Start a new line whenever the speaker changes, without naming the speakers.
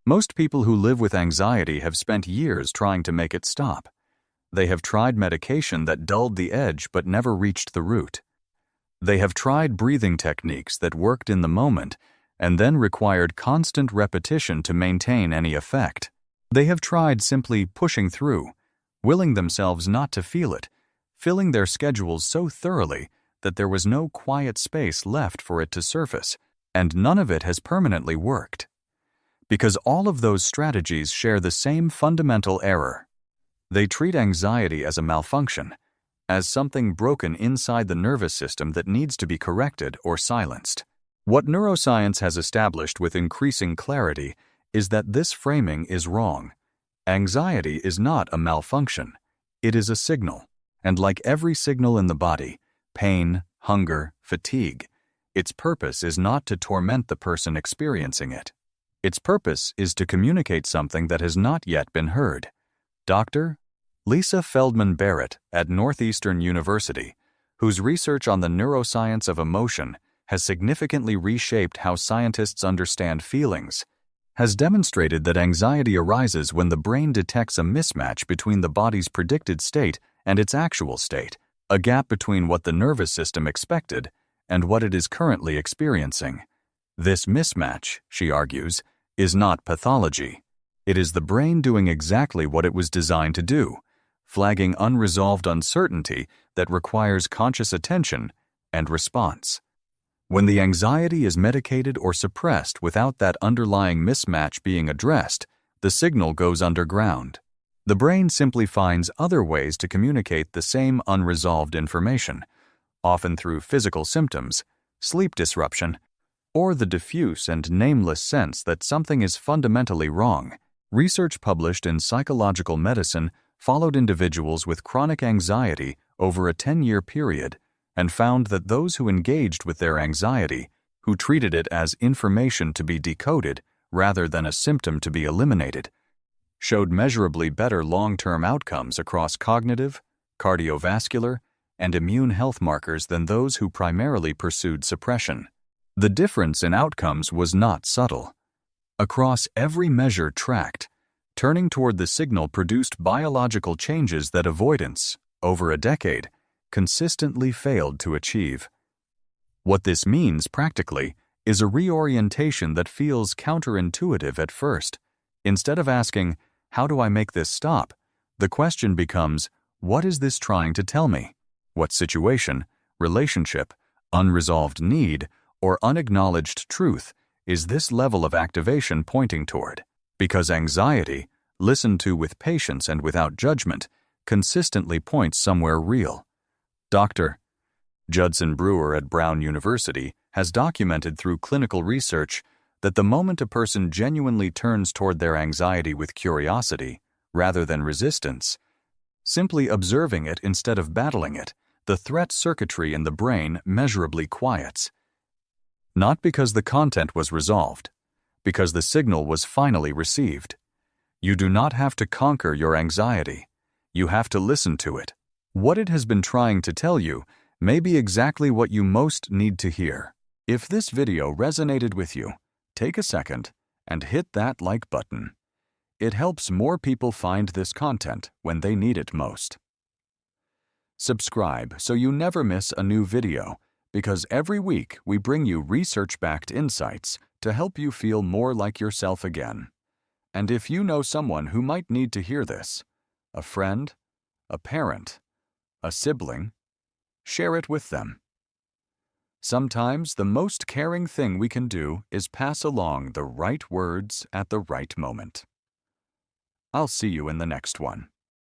Most people who live with anxiety have spent years trying to make it stop. They have tried medication that dulled the edge but never reached the root. They have tried breathing techniques that worked in the moment and then required constant repetition to maintain any effect. They have tried simply pushing through, willing themselves not to feel it, filling their schedules so thoroughly that there was no quiet space left for it to surface, and none of it has permanently worked. Because all of those strategies share the same fundamental error. They treat anxiety as a malfunction, as something broken inside the nervous system that needs to be corrected or silenced. What neuroscience has established with increasing clarity is that this framing is wrong. Anxiety is not a malfunction. It is a signal, and like every signal in the body, pain, hunger, fatigue, its purpose is not to torment the person experiencing it. Its purpose is to communicate something that has not yet been heard. Dr. Lisa Feldman Barrett at Northeastern University, whose research on the neuroscience of emotion has significantly reshaped how scientists understand feelings, has demonstrated that anxiety arises when the brain detects a mismatch between the body's predicted state and its actual state, a gap between what the nervous system expected and what it is currently experiencing. This mismatch, she argues, is not pathology. It is the brain doing exactly what it was designed to do, flagging unresolved uncertainty that requires conscious attention and response. When the anxiety is medicated or suppressed without that underlying mismatch being addressed, the signal goes underground. The brain simply finds other ways to communicate the same unresolved information, often through physical symptoms, sleep disruption, or the diffuse and nameless sense that something is fundamentally wrong. Research published in Psychological Medicine followed individuals with chronic anxiety over a 10-year period and found that those who engaged with their anxiety, who treated it as information to be decoded rather than a symptom to be eliminated, showed measurably better long-term outcomes across cognitive, cardiovascular, and immune health markers than those who primarily pursued suppression. The difference in outcomes was not subtle. Across every measure tracked, turning toward the signal produced biological changes that avoidance, over a decade, consistently failed to achieve. What this means, practically, is a reorientation that feels counterintuitive at first. Instead of asking, "How do I make this stop?" the question becomes, "What is this trying to tell me? What situation, relationship, unresolved need, or unacknowledged truth is this level of activation pointing toward?" Because anxiety, listened to with patience and without judgment, consistently points somewhere real. Dr. Judson Brewer at Brown University has documented through clinical research that the moment a person genuinely turns toward their anxiety with curiosity, rather than resistance, simply observing it instead of battling it, the threat circuitry in the brain measurably quiets. Not because the content was resolved, because the signal was finally received. You do not have to conquer your anxiety. You have to listen to it. What it has been trying to tell you may be exactly what you most need to hear. If this video resonated with you, take a second and hit that like button. It helps more people find this content when they need it most. Subscribe so you never miss a new video, because every week we bring you research-backed insights to help you feel more like yourself again. And if you know someone who might need to hear this, a friend, a parent, a sibling, share it with them. Sometimes the most caring thing we can do is pass along the right words at the right moment. I'll see you in the next one.